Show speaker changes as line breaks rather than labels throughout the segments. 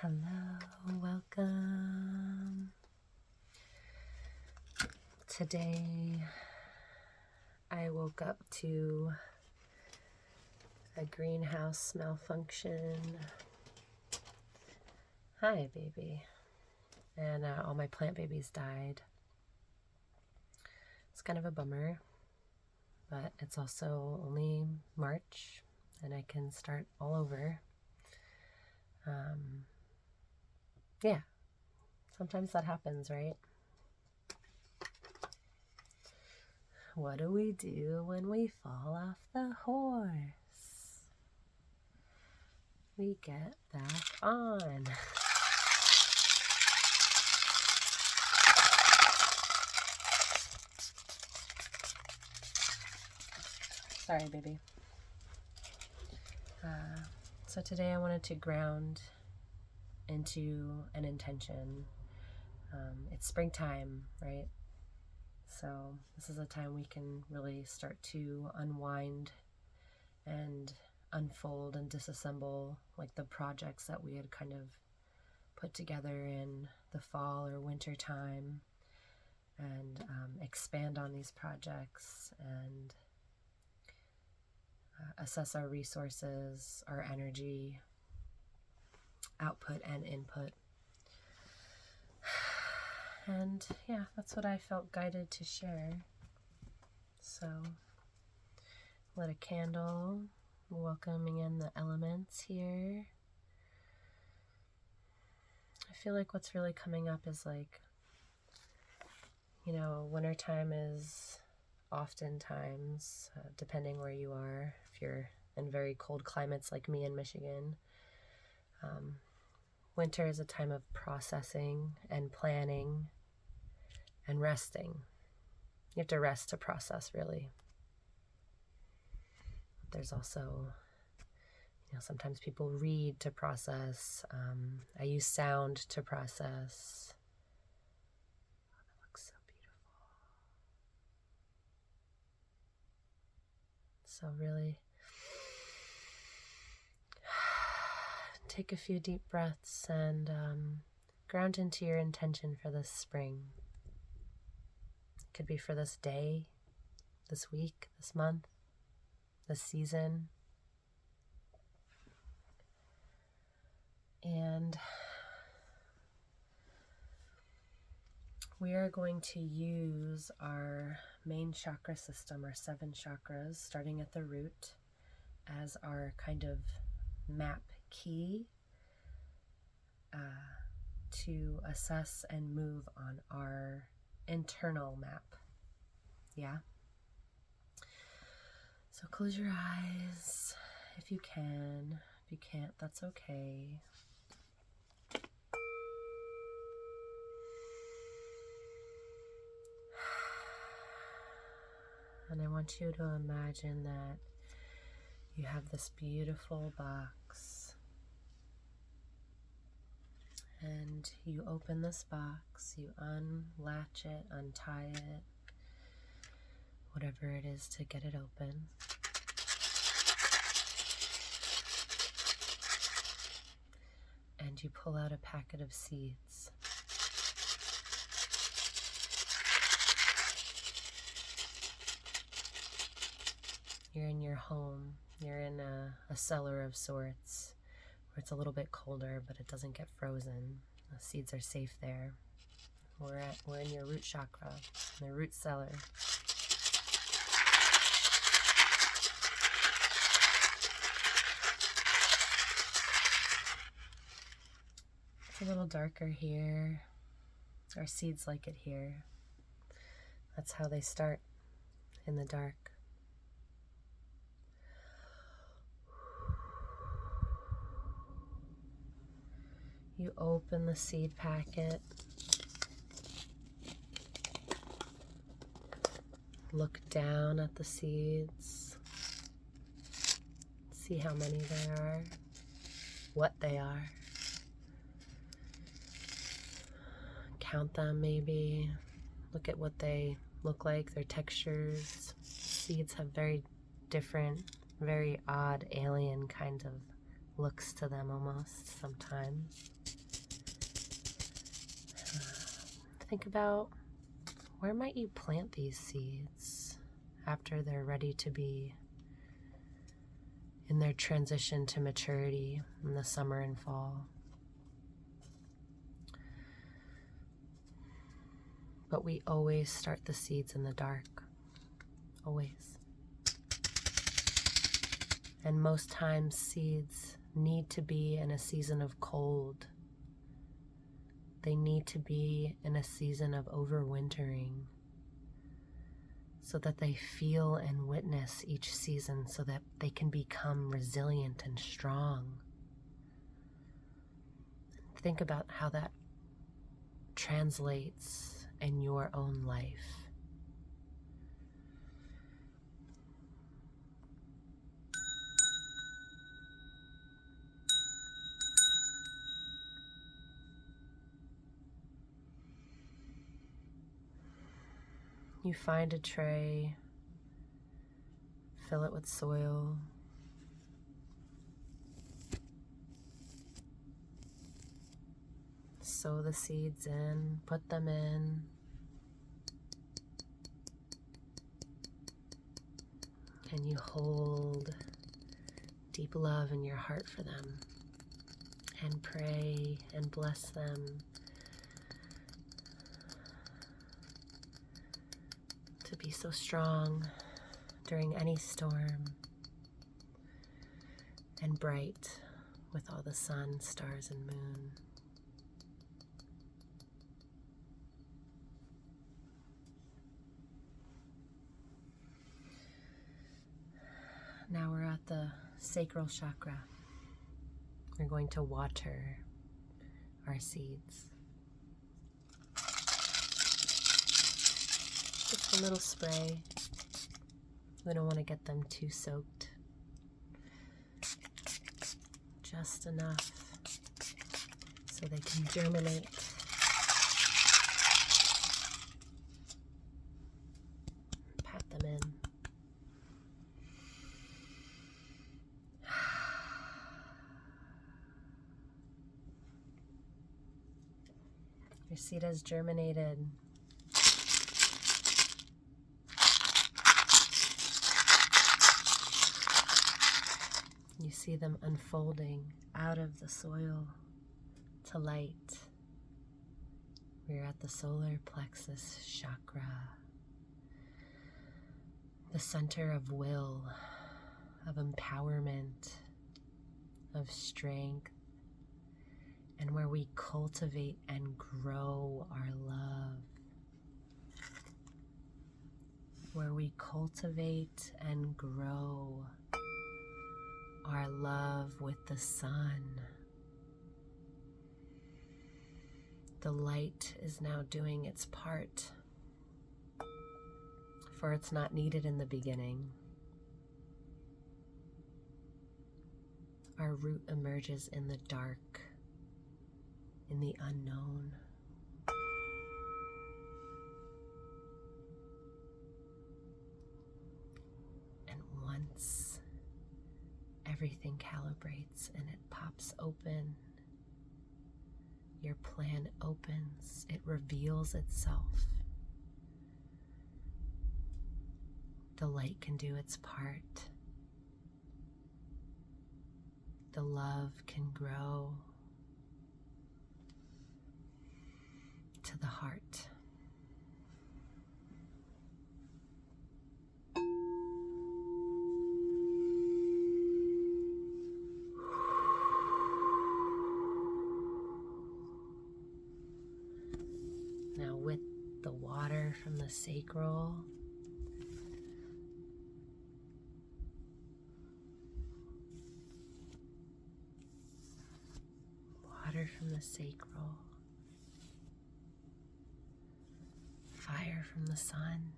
Hello, welcome. Today I woke up to a greenhouse malfunction. Hi, baby. And all my plant babies died. It's kind of a bummer, but it's also only March and I can start all over. Yeah, sometimes that happens, right? What do we do when we fall off the horse? We get back on. Sorry, baby. So today I wanted to ground into an intention. It's springtime, right? So this is a time we can really start to unwind and unfold and disassemble like the projects that we had kind of put together in the fall or winter time, and expand on these projects and assess our resources, our energy, output and input. And yeah, that's what I felt guided to share. So, lit a candle, welcoming in the elements here. I feel like what's really coming up is like, wintertime is oftentimes, depending where you are, if you're in very cold climates like me in Michigan, winter is a time of processing and planning and resting. You have to rest to process, really. There's also, sometimes people read to process. I use sound to process. Oh, that looks so beautiful. So really take a few deep breaths and ground into your intention for this spring. It could be for this day, this week, this month, this season. And we are going to use our main chakra system, our 7 chakras, starting at the root, as our kind of map key to assess and move on our internal map. Yeah? So close your eyes if you can. If you can't, that's okay. And I want you to imagine that you have this beautiful box. And you open this box, you unlatch it, untie it, whatever it is to get it open. And you pull out a packet of seeds. You're in your home. You're in a cellar of sorts where it's a little bit colder, but it doesn't get frozen. The seeds are safe there. We're in your root chakra, in the root cellar. It's a little darker here. Our seeds like it here. That's how they start, in the dark. You open the seed packet. Look down at the seeds. See how many there are. What they are. Count them maybe. Look at what they look like, their textures. Seeds have very different, very odd, alien kind of looks to them almost sometimes. Think about, where might you plant these seeds after they're ready to be in their transition to maturity in the summer and fall. But we always start the seeds in the dark. Always. And most times seeds need to be in a season of cold. They need to be in a season of overwintering so that they feel and witness each season so that they can become resilient and strong. Think about how that translates in your own life. You find a tray, fill it with soil, sow the seeds in, put them in, and you hold deep love in your heart for them, and pray and bless them to be so strong during any storm and bright with all the sun, stars, and moon. Now we're at the sacral chakra. We're going to water our seeds. Just a little spray. We don't want to get them too soaked. Just enough so they can germinate. Pat them in. Your seed has germinated. You see them unfolding out of the soil to light. We're at the solar plexus chakra, the center of will, of empowerment, of strength, and where we cultivate and grow our love. Where we cultivate and grow our love with the sun. The light is now doing its part, for it's not needed in the beginning. Our root emerges in the dark, in the unknown. And once everything calibrates and it pops open, your plan opens, it reveals itself. The light can do its part. The love can grow to the heart. Now with the water from the sacral, fire from the sun,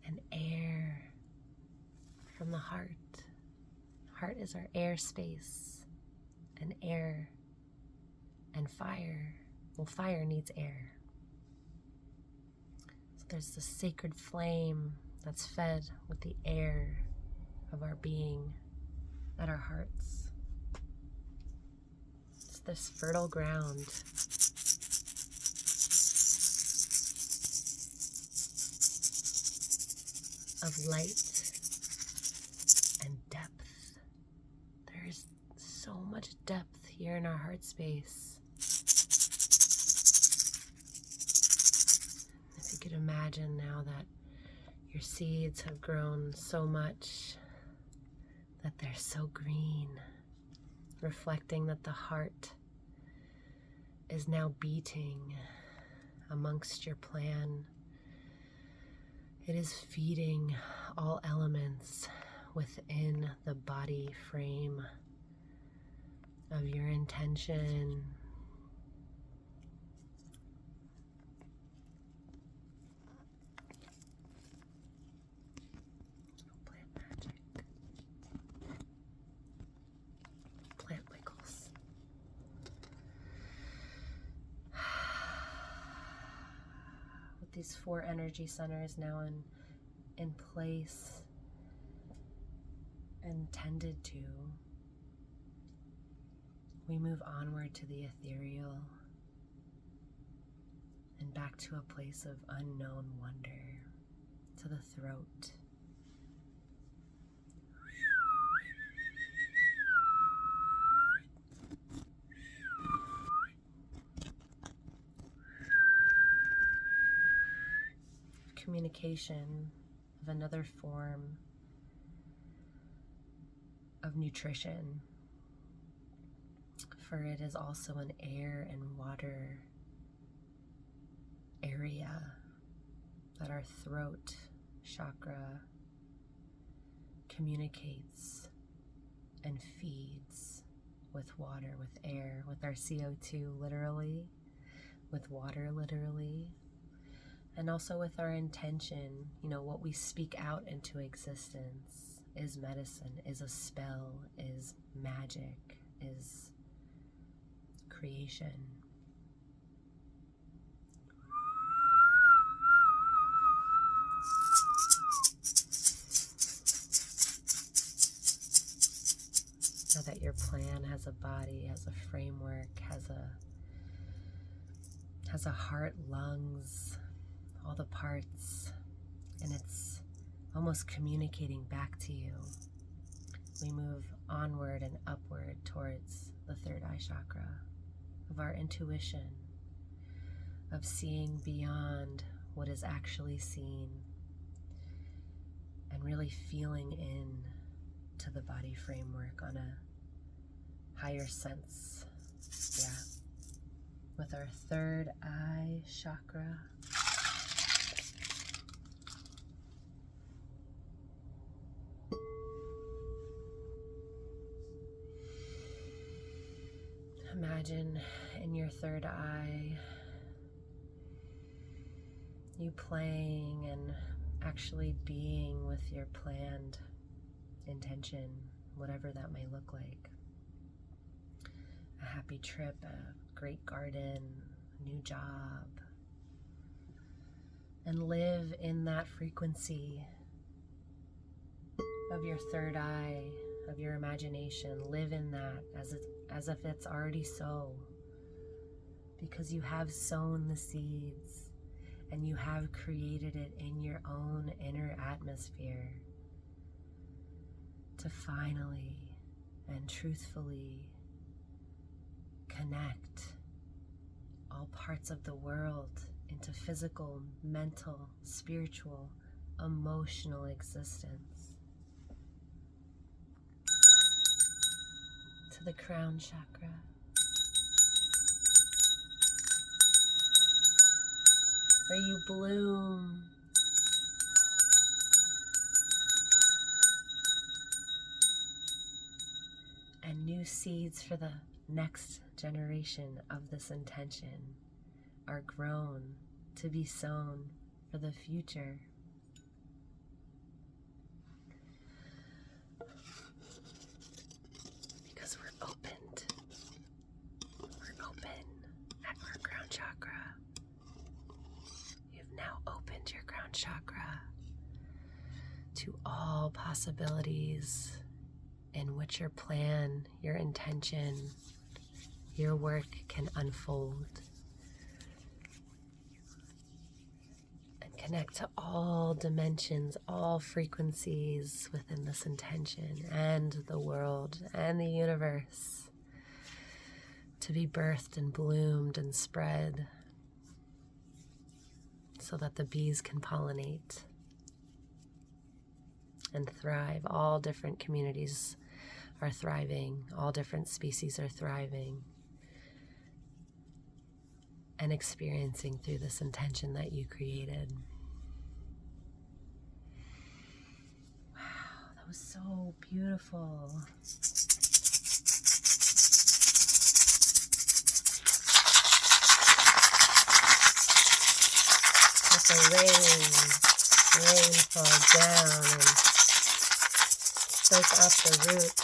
and air from the heart. Heart is our air space, and air and fire. Well, fire needs air. So there's the sacred flame that's fed with the air of our being at our hearts. It's this fertile ground. Of light and depth. There's so much depth here in our heart space. If you could imagine now that your seeds have grown so much that they're so green, reflecting that the heart is now beating amongst your plan. It is feeding all elements within the body frame of your intention. Plant magic. Plant wiggles. With these 4 energy centers now in place and tended to, we move onward to the ethereal and back to a place of unknown wonder, to the throat. Communication of another form of nutrition, for it is also an air and water area that our throat chakra communicates and feeds with water, with air, with our CO2 literally, with water literally, and also with our intention. You know, what we speak out into existence is medicine, is a spell, is magic, is creation. Now that your plan has a body, has a framework, has a heart, lungs, all the parts, and it's almost communicating back to you. We move onward and upward towards the 3rd eye chakra of our intuition, of seeing beyond what is actually seen, and really feeling in to the body framework on a higher sense. Yeah. With our 3rd eye chakra, imagine in your 3rd eye you playing and actually being with your planned intention, whatever that may look like. A happy trip, a great garden, a new job. And live in that frequency of your 3rd eye, of your imagination. Live in that as if it's already so. Because you have sown the seeds and you have created it in your own inner atmosphere to finally and truthfully connect all parts of the world into physical, mental, spiritual, emotional existence. To the crown chakra, where you bloom and new seeds for the next generation of this intention are grown to be sown for the future. Because we're opened. We're open at our crown chakra. You've now opened your crown chakra to all possibilities in which your plan, your intention, your work can unfold and connect to all dimensions, all frequencies within this intention, and the world and the universe to be birthed and bloomed and spread so that the bees can pollinate and thrive. All different communities are thriving, all different species are thriving and experiencing through this intention that you created. Wow, that was so beautiful. Let the rain fall down and soak up the roots,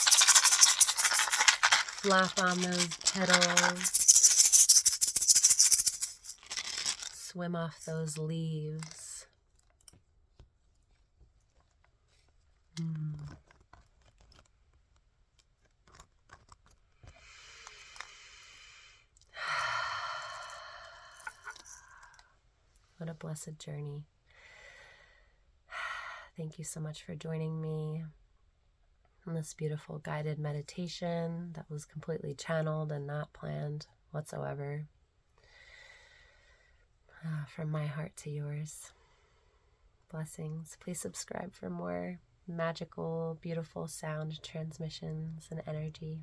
flop on those petals, swim off those leaves. What a blessed journey. Thank you so much for joining me in this beautiful guided meditation that was completely channeled and not planned whatsoever. From my heart to yours. Blessings. Please subscribe for more magical, beautiful sound transmissions and energy.